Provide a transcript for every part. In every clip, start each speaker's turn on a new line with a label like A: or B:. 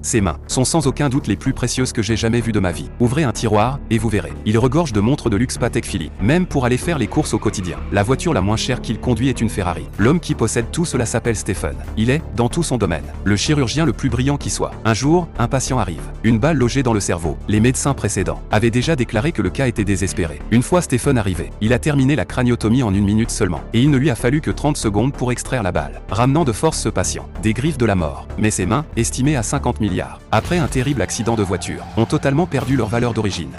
A: Ses mains sont sans aucun doute les plus précieuses que j'ai jamais vues de ma vie. Ouvrez un tiroir, et vous verrez. Il regorge de montres de luxe Patek Philippe. Même pour aller faire les courses au quotidien. La voiture la moins chère qu'il conduit est une Ferrari. L'homme qui possède tout cela s'appelle Stephen. Il est, dans tout son domaine, le chirurgien le plus brillant qui soit. Un jour, un patient arrive. Une balle logée dans le cerveau. Les médecins précédents avaient déjà déclaré que le cas était désespéré. Une fois Stephen arrivé, il a terminé la craniotomie en 1 minute seulement. Et il ne lui a fallu que 30 secondes pour extraire la balle, ramenant de force ce patient des griffes de la mort. Mais ses mains, estimées à 50 milliards, après un terrible accident de voiture, ont totalement perdu leur valeur d'origine.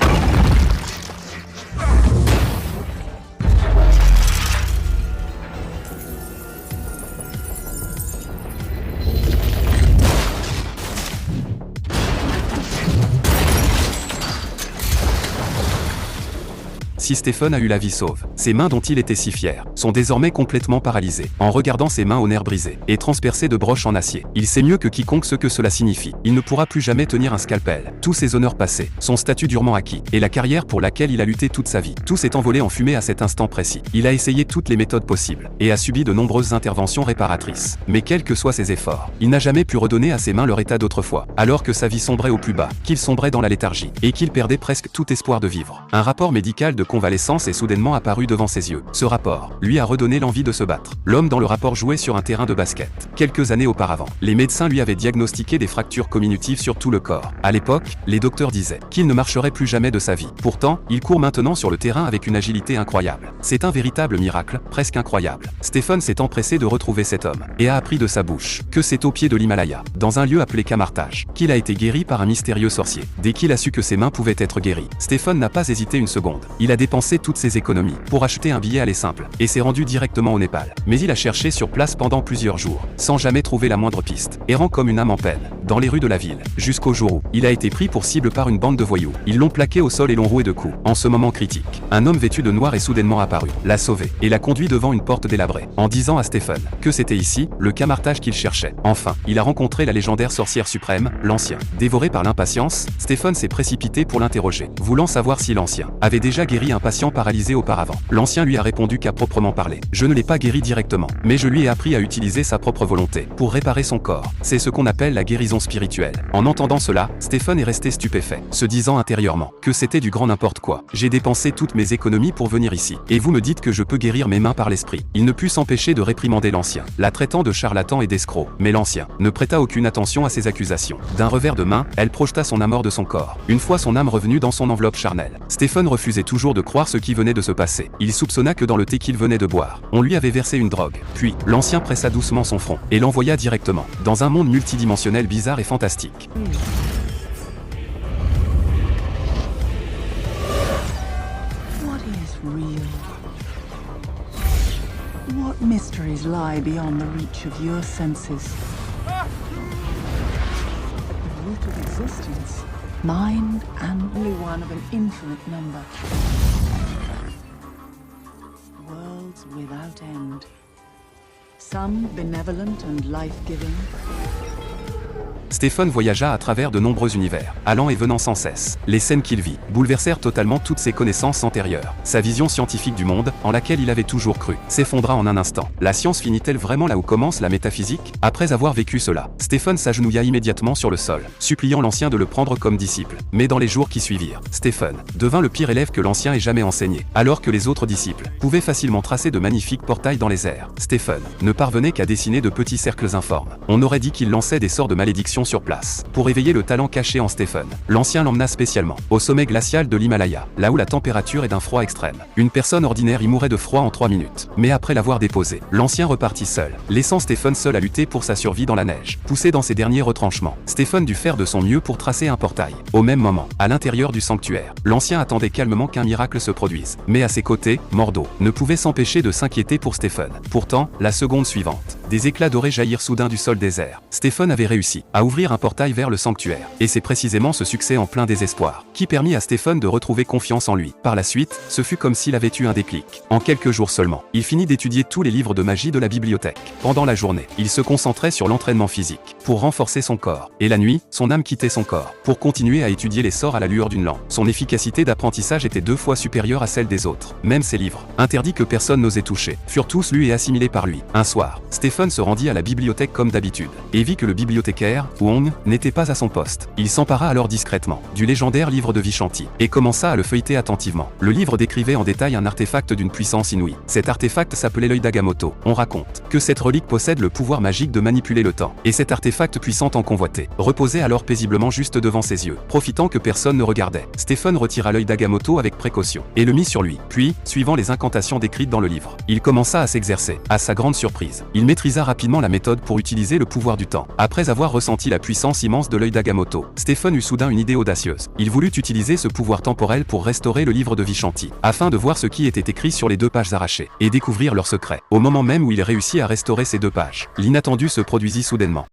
A: Si Stephen a eu la vie sauve, ses mains dont il était si fier, sont désormais complètement paralysées. En regardant ses mains aux nerfs brisés et transpercées de broches en acier, il sait mieux que quiconque ce que cela signifie. Il ne pourra plus jamais tenir un scalpel. Tous ses honneurs passés, son statut durement acquis, et la carrière pour laquelle il a lutté toute sa vie, tout s'est envolé en fumée à cet instant précis. Il a essayé toutes les méthodes possibles, et a subi de nombreuses interventions réparatrices. Mais quels que soient ses efforts, il n'a jamais pu redonner à ses mains leur état d'autrefois, alors que sa vie sombrait au plus bas, qu'il sombrait dans la léthargie, et qu'il perdait presque tout espoir de vivre. Un rapport médical de convalescence est soudainement apparu devant ses yeux. Ce rapport lui a redonné l'envie de se battre. L'homme dans le rapport jouait sur un terrain de basket. Quelques années auparavant, les médecins lui avaient diagnostiqué des fractures comminutive sur tout le corps. À l'époque, les docteurs disaient qu'il ne marcherait plus jamais de sa vie. Pourtant, il court maintenant sur le terrain avec une agilité incroyable. C'est un véritable miracle, presque incroyable. Stephen s'est empressé de retrouver cet homme, et a appris de sa bouche que c'est au pied de l'Himalaya, dans un lieu appelé Kamartaj, qu'il a été guéri par un mystérieux sorcier. Dès qu'il a su que ses mains pouvaient être guéries, Stephen n'a pas hésité une seconde. Il a dépensé toutes ses économies pour acheter un billet aller simple, et s'est rendu directement au Népal. Mais il a cherché sur place pendant plusieurs jours, sans jamais trouver la moindre piste, errant comme une âme en peine, dans les rues de la ville, jusqu'au jour où il a été pris pour cible par une bande de voyous. Ils l'ont plaqué au sol et l'ont roué de coups. En ce moment critique, un homme vêtu de noir est soudainement apparu, l'a sauvé, et l'a conduit devant une porte délabrée, en disant à Stephen que c'était ici, le Kamartaj qu'il cherchait. Enfin, il a rencontré la légendaire sorcière suprême, l'Ancien. Dévoré par l'impatience, Stephen s'est précipité pour l'interroger, voulant savoir si l'Ancien avait déjà guéri un patient paralysé auparavant. L'Ancien lui a répondu qu'à proprement parler, je ne l'ai pas guéri directement, mais je lui ai appris à utiliser sa propre volonté pour réparer son corps. C'est ce qu'on appelle la guérison spirituelle. En entendant cela, Stephen est resté stupéfait, se disant intérieurement que c'était du grand n'importe quoi. J'ai dépensé toutes mes économies pour venir ici, et vous me dites que je peux guérir mes mains par l'esprit. Il ne put s'empêcher de réprimander l'Ancien, la traitant de charlatan et d'escroc. Mais l'Ancien ne prêta aucune attention à ses accusations. D'un revers de main, elle projeta son âme hors de son corps. Une fois son âme revenue dans son enveloppe charnelle, Stephen refusait toujours de croire ce qui venait de se passer. Il soupçonna que dans le thé qu'il venait de boire, on lui avait versé une drogue. Puis, l'Ancien pressa doucement son front, et l'envoya directement dans un monde multidimensionnel bizarre et fantastique.
B: What is real? What mysteries lie beyond the reach of your senses? The root of existence, mind and only one of an infinite number. Worlds without end. Some benevolent and life-giving.
A: Stephen voyagea à travers de nombreux univers, allant et venant sans cesse. Les scènes qu'il vit bouleversèrent totalement toutes ses connaissances antérieures. Sa vision scientifique du monde, en laquelle il avait toujours cru, s'effondra en un instant. La science finit-elle vraiment là où commence la métaphysique? Après avoir vécu cela, Stephen s'agenouilla immédiatement sur le sol, suppliant l'Ancien de le prendre comme disciple. Mais dans les jours qui suivirent, Stephen devint le pire élève que l'Ancien ait jamais enseigné. Alors que les autres disciples pouvaient facilement tracer de magnifiques portails dans les airs, Stephen ne parvenait qu'à dessiner de petits cercles informes. On aurait dit qu'il lançait des sorts de malédiction sur place. Pour éveiller le talent caché en Stephen, l'Ancien l'emmena spécialement au sommet glacial de l'Himalaya, là où la température est d'un froid extrême. Une personne ordinaire y mourrait de froid en 3 minutes. Mais après l'avoir déposé, l'Ancien repartit seul, laissant Stephen seul à lutter pour sa survie dans la neige. Poussé dans ses derniers retranchements, Stephen dut faire de son mieux pour tracer un portail. Au même moment, à l'intérieur du sanctuaire, l'Ancien attendait calmement qu'un miracle se produise. Mais à ses côtés, Mordo ne pouvait s'empêcher de s'inquiéter pour Stephen. Pourtant, la seconde suivante, des éclats dorés jaillirent soudain du sol désert. Stephen avait réussi à ouvrir un portail vers le sanctuaire, et c'est précisément ce succès en plein désespoir qui permit à Stephen de retrouver confiance en lui. Par la suite, ce fut comme s'il avait eu un déclic. En quelques jours seulement, il finit d'étudier tous les livres de magie de la bibliothèque. Pendant la journée, il se concentrait sur l'entraînement physique pour renforcer son corps, et la nuit, son âme quittait son corps pour continuer à étudier les sorts à la lueur d'une lampe. Son efficacité d'apprentissage était 2 fois supérieure à celle des autres. Même ses livres, interdits que personne n'osait toucher, furent tous lus et assimilés par lui. Un soir, Stephen Stephen se rendit à la bibliothèque comme d'habitude, et vit que le bibliothécaire, Wong, n'était pas à son poste. Il s'empara alors discrètement du légendaire livre de Vishanti, et commença à le feuilleter attentivement. Le livre décrivait en détail un artefact d'une puissance inouïe. Cet artefact s'appelait l'œil d'Agamotto. On raconte que cette relique possède le pouvoir magique de manipuler le temps, et cet artefact puissant en convoité reposait alors paisiblement juste devant ses yeux. Profitant que personne ne regardait, Stephen retira l'œil d'Agamotto avec précaution, et le mit sur lui. Puis, suivant les incantations décrites dans le livre, il commença à s'exercer. À sa grande surprise, il maîtrisa rapidement la méthode pour utiliser le pouvoir du temps. Après avoir ressenti la puissance immense de l'œil d'Agamotto, Stephen eut soudain une idée audacieuse. Il voulut utiliser ce pouvoir temporel pour restaurer le livre de Vishanti, afin de voir ce qui était écrit sur les 2 pages arrachées, et découvrir leur secret. Au moment même où il réussit à restaurer ces 2 pages, l'inattendu se produisit soudainement.